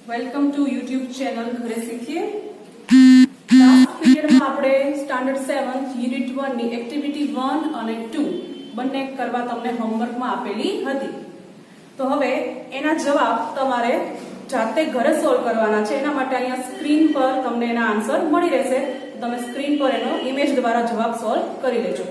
Welcome to YouTube channel ઘરે શીખીએ. Last પીરિયડમાં આપણે સ્ટાન્ડર્ડ 7 યુનિટ 1 ની એક્ટિવિટી 1 અને 2 બંને કરવા તમને હોમવર્કમાં આપેલી હતી. તો હવે એના જવાબ તમારે જાતે ઘરે સોલ્વ કરવાના છે. એના માટે અહીંયા સ્ક્રીન પર તમને એના આન્સર મળી રહેશે. તમે સ્ક્રીન પર એનો ઇમેજ દ્વારા જવાબ સોલ્વ કરી લેજો.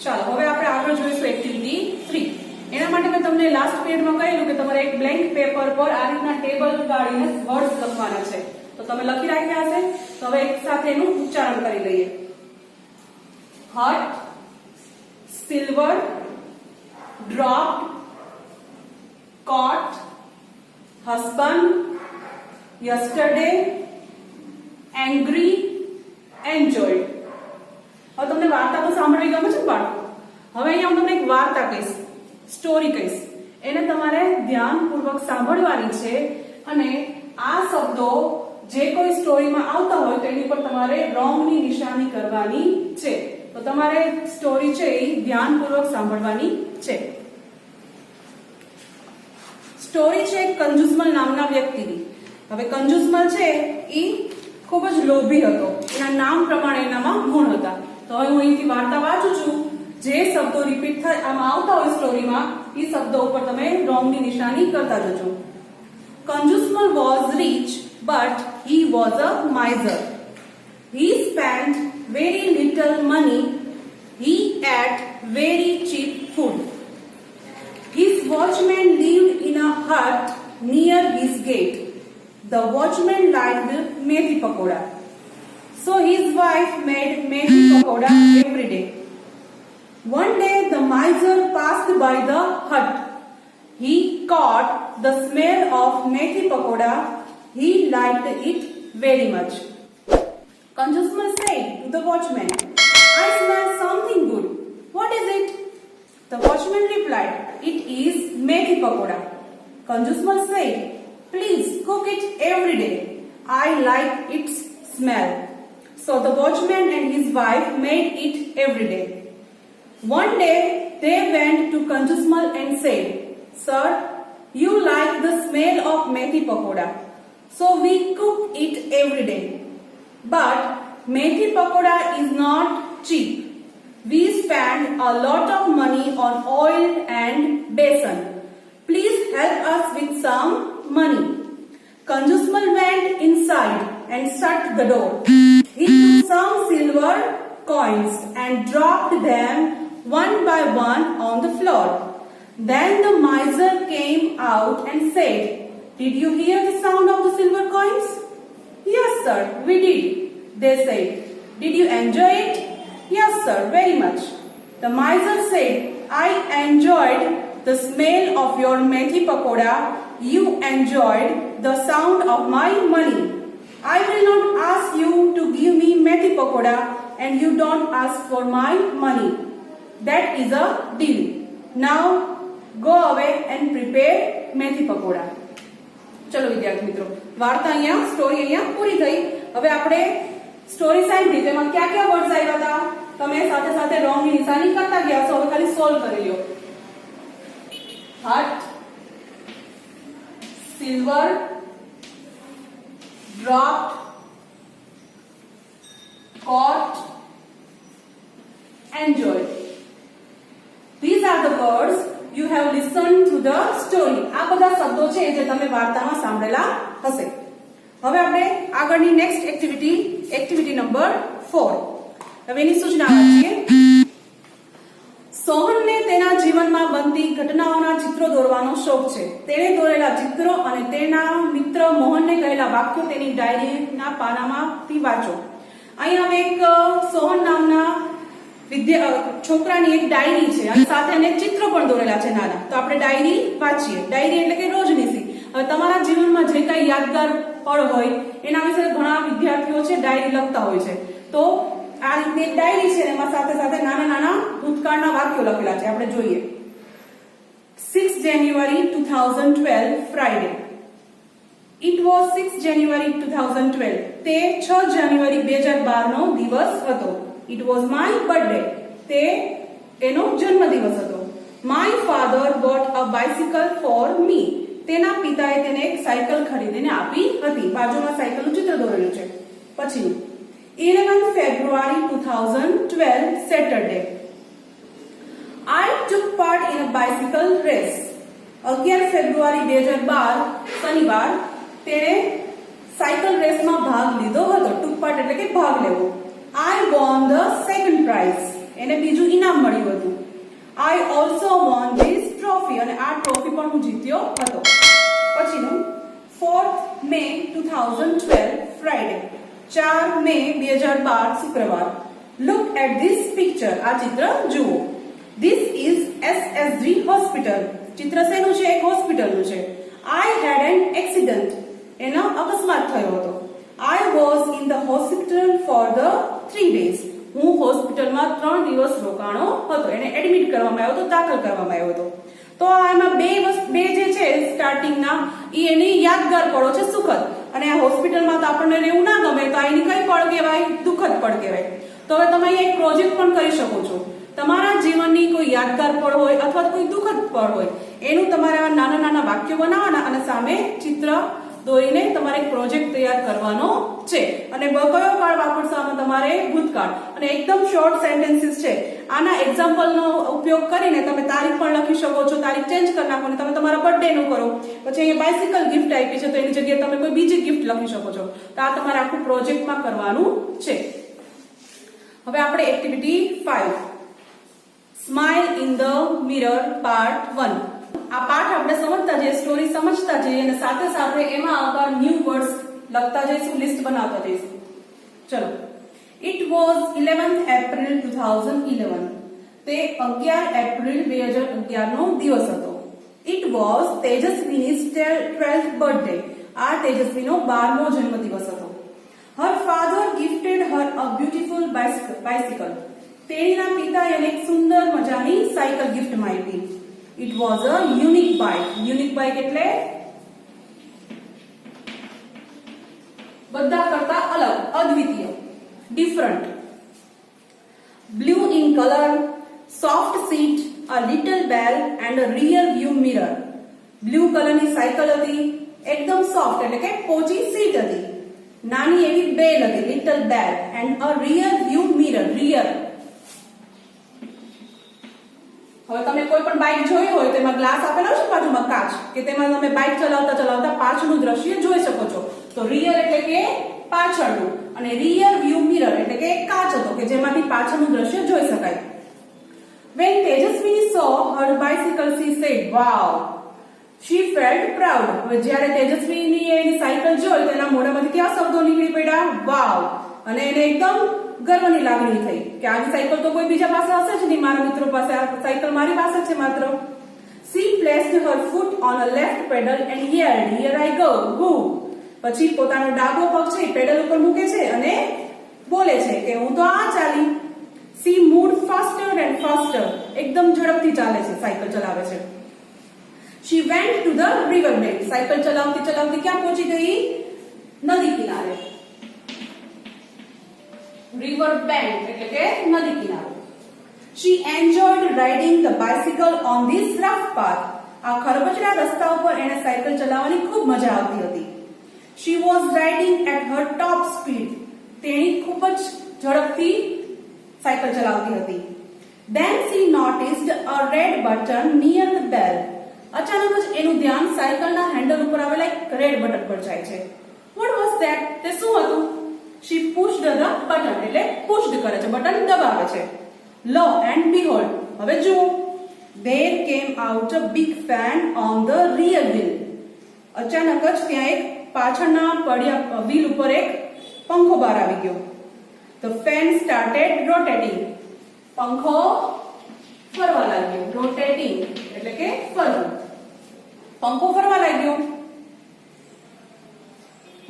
ચાલો હવે આપણે આગળ જોઈશું એક્ટિવિટી 3. એના માટે મેં તમને લાસ્ટ પીરિયડમાં કહેલું કે તમારે એક બ્લેન્ક પેપર પર આ રીતના ટેબલ કાઢીને વર્ડ્સ લખવાના છે. તો તમે લખી રાખ્યા હશે. તો હવે એક સાથે એનું ઉચ્ચારણ કરી લઈએ. Hut, silver, dropped, caught, husband, yesterday, angry, enjoyed. હવે તમને વાર્તા તો સાંભળવી ગમે છે બાળકો? હવે અહીંયા હું તમને એક વાર્તા કહીશ, સ્ટોરી કહીશ. એને તમારે ધ્યાનપૂર્વક સાંભળવાની છે અને આ શબ્દો જે કોઈ સ્ટોરીમાં આવતા હોય તો એની પર તમારે રોંગની નિશાની કરવાની છે. તો તમારે સ્ટોરી છે એ ધ્યાનપૂર્વક સાંભળવાની છે. સ્ટોરી છે કંજુસમલ નામના વ્યક્તિની. હવે કંજુસમલ છે એ ખૂબ જ લોભી હતો. એના નામ પ્રમાણે એનામાં ગુણ હતા. તો હવે હું અહીંથી વાર્તા વાંચું છું. જે શબ્દો રિપીટ થાય આમાં આવતા હોય સ્ટોરીમાં એ શબ્દો ઉપર તમે રોંગની નિશાની કરતા જજો. Kanjusmal was rich but he was a miser. He spent very little money. He ate very cheap food. His watchman lived in a hut near his gate. The watchman liked methi pakoda. So his wife made methi pakoda every day. One day the miser passed by the hut. He caught the smell of methi pakoda. He liked it very much. Conjusmal said to the watchman, I smell something good. What is it? The watchman replied, it is methi pakoda. Conjusmal said, please cook it every day. I like its smell. So the watchman and his wife made it every day. One day they went to Conjusmal and said, Sir, you like the smell of methi pakoda. So we cook it every day. But methi pakoda is not cheap. We spend a lot of money on oil and besan. Please help us with some money. Conjusmal went inside and shut the door. He took some silver coins and dropped them one by one on the floor. Then the miser came out and said, did you hear the sound of the silver coins? Yes, sir, we did. They said, did you enjoy it? Yes, sir, very much. The miser said, I enjoyed the smell of your methi pakoda. You enjoyed the sound of my money. I will not ask you to give me methi pakoda and you don't ask for my money. That is a deal. Now go away and prepare methi pakoda. ચલો વિદ્યાર્થી મિત્રો, વાર્તા અહીંયા story અહીંયા પૂરી થઈ. હવે આપણે story સાંભળી તેમાં કયા કયા વર્ડ્સ આવ્યા હતા તમે સાથે સાથે રોંગની નિશાની કરતા ગયા છો. હવે ખાલી સોલ્વ કરી લ્યો. હટ, silver, dropped, caught, enjoyed. These are the words you have listened to the story. આ બધા શબ્દો છે જે તમે વાર્તામાં સાંભળેલા હશે. હવે આપણે આગળની નેક્સ્ટ એક્ટિવિટી નંબર 4. હવે એની સૂચના વાંચીએ. સોહનને તેના જીવનમાં બનતી ઘટનાઓના ચિત્રો દોરવાનો શોખ છે. તેણે દોરેલા ચિત્રો અને તેના મિત્ર મોહનને કહેલા વાક્યો તેની ડાયરીના પાનામાંથી વાંચો. અહીંયા હવે એક સોહન નામના છોકરાની એક ડાયરી છે અને સાથે એને ચિત્ર પણ દોરેલા છે નાના. તો આપણે ડાયરી વાંચીએ. ડાયરી એટલે કે રોજનીશી. હવે તમારા જીવનમાં જે કઈ યાદગાર પળ હોય એના વિશે ઘણા વિદ્યાર્થીઓ છે ડાયરી લખતા હોય છે. તો આ રીતની એક ડાયરી છે એમાં સાથે સાથે નાના નાના ભૂતકાળના વાક્યો લખેલા છે. આપણે જોઈએ. 6 January 2012 Friday. It was 6 January 2012. તે 6 જાન્યુઆરી 2012 નો દિવસ હતો. It was my birthday. તે એનો જન્મદિવસ હતો. My father bought a bicycle for me. તેના પિતાએ તેને એક સાયકલ ખરીદીને આપી હતી. બાજુમાં સાયકલનું ચિત્ર દોરેલું છે. પછીનું 11 February 2012 Saturday. I took part in a bicycle race. 11 ફેબ્રુઆરી 2012 શનિવાર તેણે સાયકલ રેસમાં ભાગ લીધો હતો. took part એટલે કે ભાગ લેવો. I won the second prize. એને બીજું ઇનામ મળ્યું હતું. I also won this trophy. અને આ ટ્રોફી પણ હું જીત્યો હતો. પછીનું 4th May 2012 Friday. 4 મે 2012 શુક્રવાર. Look at this picture. આ ચિત્ર જુઓ. This is SSG hospital. ચિત્ર શેનું છે? એક હોસ્પિટલનું છે. I had an accident. એનો અકસ્માત થયો હતો. I was in the hospital for the 3 days. હું હોસ્પિટલમાં 3 દિવસ રોકાણો હતો. એને એડમિટ કરવામાં આવ્યો હતો, દાખલ કરવામાં આવ્યો હતો. તો આમાં બે જે છે સ્ટાર્ટિંગના ઈ એની યાદગાર પળો છે, સુખદ. અને આ હોસ્પિટલમાં તો આપણને રહેવું ના ગમે, તો એની કઈ પળ કહેવાય? દુઃખદ પળ કહેવાય. તો હવે તમે એક પ્રોજેક્ટ પણ કરી શકો છો. તમારા જીવનની કોઈ યાદગાર પળ હોય અથવા કોઈ દુઃખદ પળ હોય એનું તમારે નાના નાના વાક્યો બનાવવાના અને સામે ચિત્ર દોરીને તમારે એક પ્રોજેક્ટ તૈયાર કરવાનો છે. અને કયો કાળ વાપરશો? આમાં તમારે ભૂતકાળ. અને એકદમ શોર્ટ સેન્ટેન્સીસ છે. આના એક્ઝામ્પલનો ઉપયોગ કરીને તમે તારીખ પણ લખી શકો છો. તારીખ ચેન્જ કરી નાખો અને તમે તમારા બર્થડે નું કરો. પછી અહીંયા બાઇસિકલ ગિફ્ટ આપી છે તો એની જગ્યાએ તમે કોઈ બીજી ગિફ્ટ લખી શકો છો. તો આ તમારે આખું પ્રોજેક્ટમાં કરવાનું છે. હવે આપણે activity 5 smile in the mirror part 1. આ પાઠ આપણે સમજતા જઈએ, સ્ટોરી સમજતા જઈએ અને સાથે સાથે એમાં આવતા ન્યૂ વર્ડ્સ લખતા જઈશું, લિસ્ટ બનાવતા જઈશું. ચલો. It was 11th April 2011. તે 11 એપ્રિલ 2011 નો દિવસ હતો. It was Tejaswini 12th birthday. આ તેજસ્વીનો 12મો જન્મદિવસ હતો. Her father gifted her a beautiful bicycle. તેણીના પિતાએ એને એક સુંદર મજાની સાયકલ ગિફ્ટમાં આપી. It was a unique bike. Unique bike એટલે બધા કરતા અલગ, અદ્વિતીય, different. Blue in color, soft seat, a little bell and a rear view mirror. Blue કલરની સાયકલ હતી, એકદમ સોફ્ટ એટલે કે પોચી સીટ હતી, નાની એવી બેલ હતી, little bell and a rear view mirror. rear. હવે તમે કોઈ પણ બાઇક જોઈ હોય તો એમાં ગ્લાસ આપેલો છે બાજુમાં, કાચ, કે તેમાં તમે બાઇક ચલાવતા ચલાવતા પાછળનું દ્રશ્ય જોઈ શકો છો. તો રિયર એટલે કે પાછળનું અને રિયર વ્યૂ મિરર એટલે કે કાચ હતો કે જેમાંથી પાછળનું દ્રશ્ય જોઈ શકાય. When Tejaswini saw her bicycle, she said, "Wow." She felt proud. હવે જ્યારે તેજસ્વીની એની સાયકલ જોઈ તેના મોઢામાંથી કેવા શબ્દો નીકળી પડ્યા? વાવ. અને એને એકદમ ગર્વની લાગણી થઈ કે આવી સાયકલ તો કોઈ બીજા પાસે હશે જ નહીં, મારા મિત્રો પાસે આ સાયકલ મારી પાસે છે માત્ર. She placed her foot on a left pedal and yelled, "Here I go, go." પછી પોતાનો ડાબો પગ છે પેડલ ઉપર મૂકે છે અને બોલે છે કે હું તો આ ચાલી. She moved faster and faster. એકદમ ઝડપથી ચાલે છે, સાયકલ ચલાવે છે. She went to the river bank. Cycle ચલાવતી ચલાવતી ક્યાં પહોંચી ગઈ? નદી કિનારે. river bank એટલે કે નદી કિનારો. She enjoyed riding the bicycle on this rough path. આ ખરબચડા રસ્તા ઉપર એને સાયકલ ચલાવવાની ખૂબ મજા આવતી હતી. She was riding at her top speed. તેણી ખૂબ જ ઝડપથી સાયકલ ચલાવતી હતી. Then she noticed a red button near the bell. અચાનક જ એનું ધ્યાન સાયકલના હેન્ડલ ઉપર આવેલા એક રેડ બટન પર જાય છે. What was that? તે શું હતું? She pushed the button એટલે પુશ્ડ કરે છે, બટન દબાવે છે. Lo and behold, હવે જુઓ, there came out a big fan on the rear wheel. અચાનક જ ત્યાં એક પાછળના પડ્યા વ્હીલ ઉપર એક પંખો બહાર આવી ગયો. The fan started rotating. પંખો ફરવા લાગ્યો. રોટેટિંગ એટલે કે ફરવું. પંખો ફરવા લાગ્યો.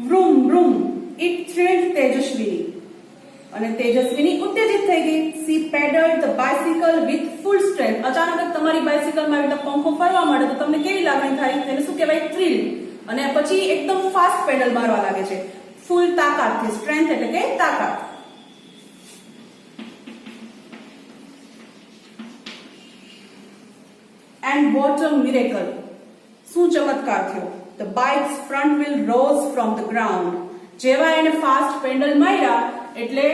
vroom vroom it thrilled તેજસ્વીની. અને તેજસ્વીની ઉત્તેજિત થઈ ગઈ. she pedaled the bicycle with full strength. અચાનક જ તમારી બાઇસિકલમાં એટલે પંખો ફરવા માંડે તો તમને કેવી લાગણી થાય? તેને શું કહેવાય? થ્રિલ. અને પછી એકદમ ફાસ્ટ પેડલ મારવા લાગે છે, ફૂલ તાકાતથી. સ્ટ્રેન્થ એટલે કે તાકાત. And what a miracle! શું ચમત્કાર થયો? The bike's front wheel rose from the ground. જેવા એને ફાસ્ટ પેડલ માર્યા એટલે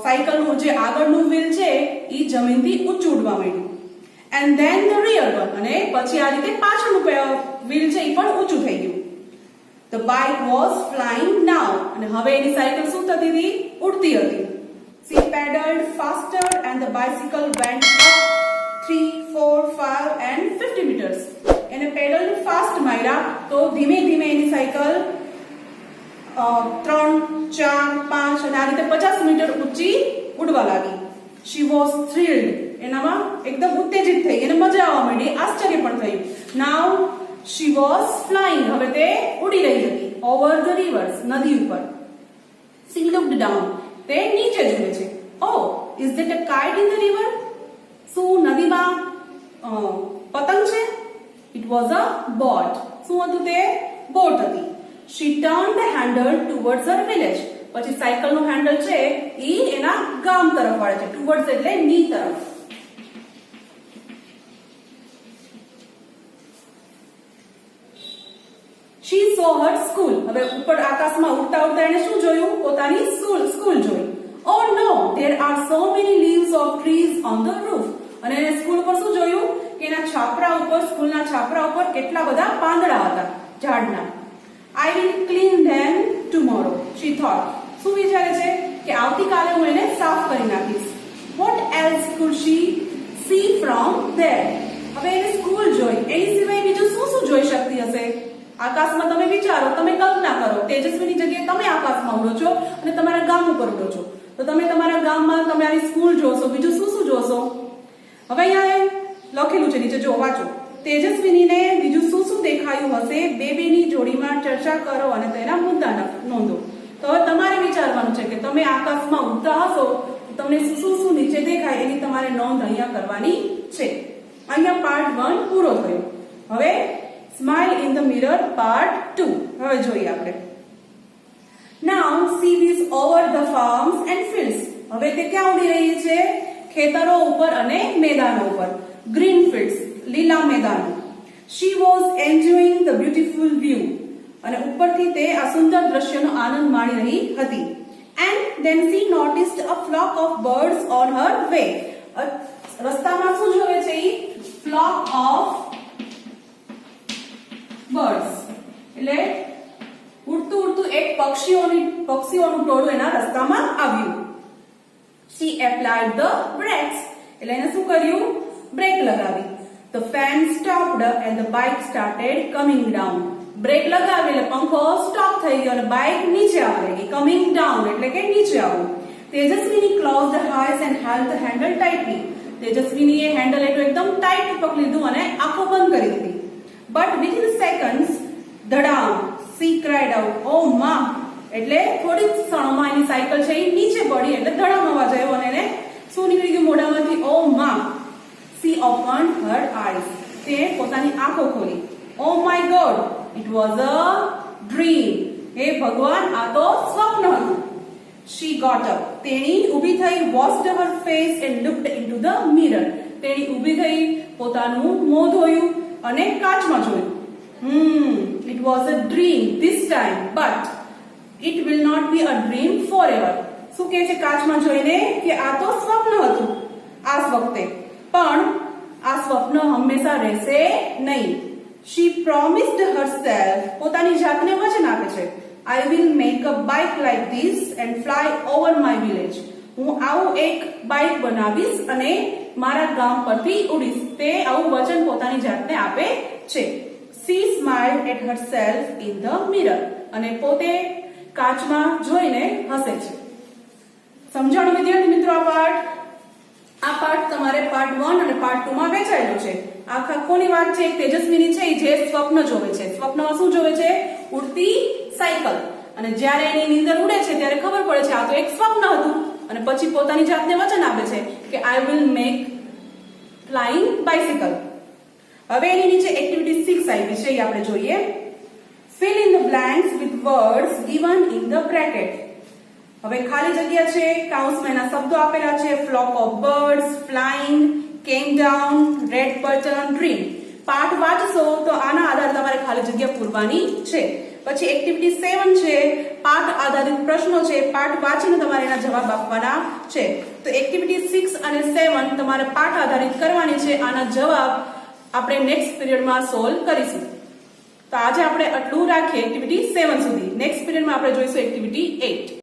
સાયકલનું જે આગળનું વ્હીલ છે એ જમીનથી ઊંચું ઉડવા માંડ્યું. And then the rear one. અને પછી આ રીતે પાછળનું વ્હીલ છે એ પણ ઊંચું થઈ ગયું. The bike was flying now. અને હવે એની સાયકલ શું થતી હતી? ઉડતી હતી. She pedaled faster and the bicycle went up 3, 4, 5 and 50 meters. એને પેડલ ફાસ્ટ માર્યા તો ધીમે ધીમે એની સાયકલ 3, 4, 5 અને આ રીતે 50 મીટર ઊંચી ઉડવા લાગી. She was thrilled. એનામાં એકદમ ઉત્તેજિત થઈ, એને મજા આવવા માંડી, આશ્ચર્ય પણ થયું. Now she was flying. હવે તે ઉડી રહી હતી. Over the rivers. નદી ઉપર. She looked down. તે નીચે જુએ છે. Oh, is that a kite in the river? શું નદીમાં પતંગ છે? It was a boat. શું હતું તે? બોટ હતી. She turned the handle towards her village. પછી સાયકલનું હેન્ડલ છે ઈ એના ગામ તરફ વાળે છે. towards એટલે ની તરફ. She saw her school. હવે ઉપર આકાશમાં ઉડતા ઉડતા એને શું જોયું? પોતાની સ્કૂલ જોઈ. Oh no, there are so many leaves of trees on the roof. અને એને સ્કૂલ ઉપર શું જોયું? કે એના છાપરા ઉપર, સ્કૂલના છાપરા ઉપર કેટલા બધા પાંદડા હતા ઝાડના. I will clean them tomorrow, she thought. શું વિચારે છે? કે આવતીકાલે હું એને સાફ કરી નાખીશ. What else could she see from there? હવે એને સ્કૂલ જોઈ, એની સિવાય બીજું શું શું જોઈ શકતી હશે? આકાશમાં તમે વિચારો, તમે કલ્પના કરો, તેજસ્વીની જગ્યાએ તમે આકાશમાં ઉડો છો અને તમારા ગામ ઉપર ઉડો છો, તો તમે તમારા ગામમાં તમારી સ્કૂલ જોશો, બીજું શું શું જોશો? હવે અહીંયા લખેલું છે, નીચે જો વાંચો. તેજસ્વીનીને બીજું શું શું દેખાયું હશે? બેની જોડીમાં ચર્ચા કરો અને તેના મુદ્દા નોંધો. તો હવે તમારે વિચારવાનું છે કે તમે આકાશમાં ઉડતા હશો તો તમને શું શું નીચે દેખાય એની તમારે નોંધ અહીંયા કરવાની છે. અહીંયા પાર્ટ 1 પૂરો થયો. હવે smile in the mirror part 2 હવે જોઈએ આપણે. Now see these over the farms and fields. હવે તે ક્યાં ઉડી રહી છે? ખેતરો ઉપર અને મેદાનો ઉપર. ગ્રીન ફિલ્ડ્સ લીલા મેદાનો. She was enjoying the beautiful view. અને ઉપરથી તે આ સુંદર દ્રશ્યનો આનંદ માણી રહી હતી. And then she noticed a flock of birds on her way. રસ્તામાં શું જોવે છે? flock of birds. એટલે ઉડતું ઉડતું એક પક્ષીઓનું ટોળું એના રસ્તામાં આવ્યું. She applied the brakes. એટલે એને શું કર્યું? બ્રેક લગાવી. The fan stopped and the bike started coming down. Brake લગાવી એટલે પંખો સ્ટોપ થઈ ગયો અને બાઇક નીચે આવવા લાગી. કમિંગ ડાઉન એટલે કે નીચે આવવું. Tejaswini closed her eyes and held the handle tightly. તેજસ્વીનીએ હેન્ડલ એકદમ ટાઈટ પકડી લીધું અને આંખો બંધ કરી દીધી. But within seconds, ધડામ, she cried out, oh ma. એટલે થોડી ક્ષણોમાં એની સાયકલ છે એ નીચે પડી એટલે ધડામ અવાજ આવ્યો અને એને શું નીકળી ગયું મોઢામાંથી? oh ma. She opened her eyes. તે પોતાની આંખો ખોલી. oh my god, it was a dream. હે ભગવાન, આ તો સ્વપ્ન હતું. She got up. તેણી ઊભી થઈ, washed her face and looked into the mirror. તેણી ઊભી થઈ, પોતાનું મોં ધોયું અને કાચમાં જોયું. It was a dream this time, but it will not be a dream forever. શું કહે છે કાચમાં જોઈને? કે આ તો સ્વપ્ન હતું આ વખતે, પણ આ સ્વપ્ન હંમેશા રહેશે નહીં. She promised herself. પોતાની જાતને વચન આપે છે. I will make a bike like this and fly over my village. હું આવું એક બાઇક બનાવીશ અને મારા ગામ પરથી ઉડીશ. તે આવું વચન પોતાની જાતને આપે છે. She smiled at herself in the mirror. અને પોતે કાચમાં જોઈને હસે છે. સમજાણું વિદ્યાર્થી મિત્રો આ પાઠ? આ પાર્ટ તમારે પાર્ટ 1 અને પાર્ટ 2 માં વહેંચાયેલું છે. આખા કોની વાત છે? તેજસ્વીની છે, જે સ્વપ્ન જોવે છે. સ્વપ્નમાં શું જોવે છે? ઉડતી સાયકલ. અને જ્યારે એની નીંદર ઉડે છે ત્યારે ખબર પડે છે આ તો એક સ્વપ્ન હતું, અને પછી પોતાની જાતને વચન આપે છે કે I will make flying bicycle. હવે એની નીચે એક્ટિવિટી 6 આવી છે, એ આપણે જોઈએ. Fill in the blanks with words given in the bracket. હવે ખાલી જગ્યા છે, કાઉન્સમાં એના શબ્દો આપેલા છે. Flock of birds, flying, came down, red button, dream. પાઠ વાંચશો તો આના આધારે તમારે ખાલી જગ્યા પૂરવાની છે. પછી એક્ટિવિટી 7 છે, પાઠ આધારિત પ્રશ્નો છે. પાઠ વાંચીને તમારે એના જવાબ આપવાના છે. તો એક્ટિવિટી 6 અને 7 તમારે પાઠ આધારિત કરવાની છે. આના જવાબ આપણે નેક્સ્ટ પીરિયડમાં સોલ્વ કરીશું. તો આજે આપણે આટલું રાખીએ એક્ટિવિટી 7 સુધી. નેક્સ્ટ પીરિયડમાં આપણે જોઈશું એક્ટિવિટી 8.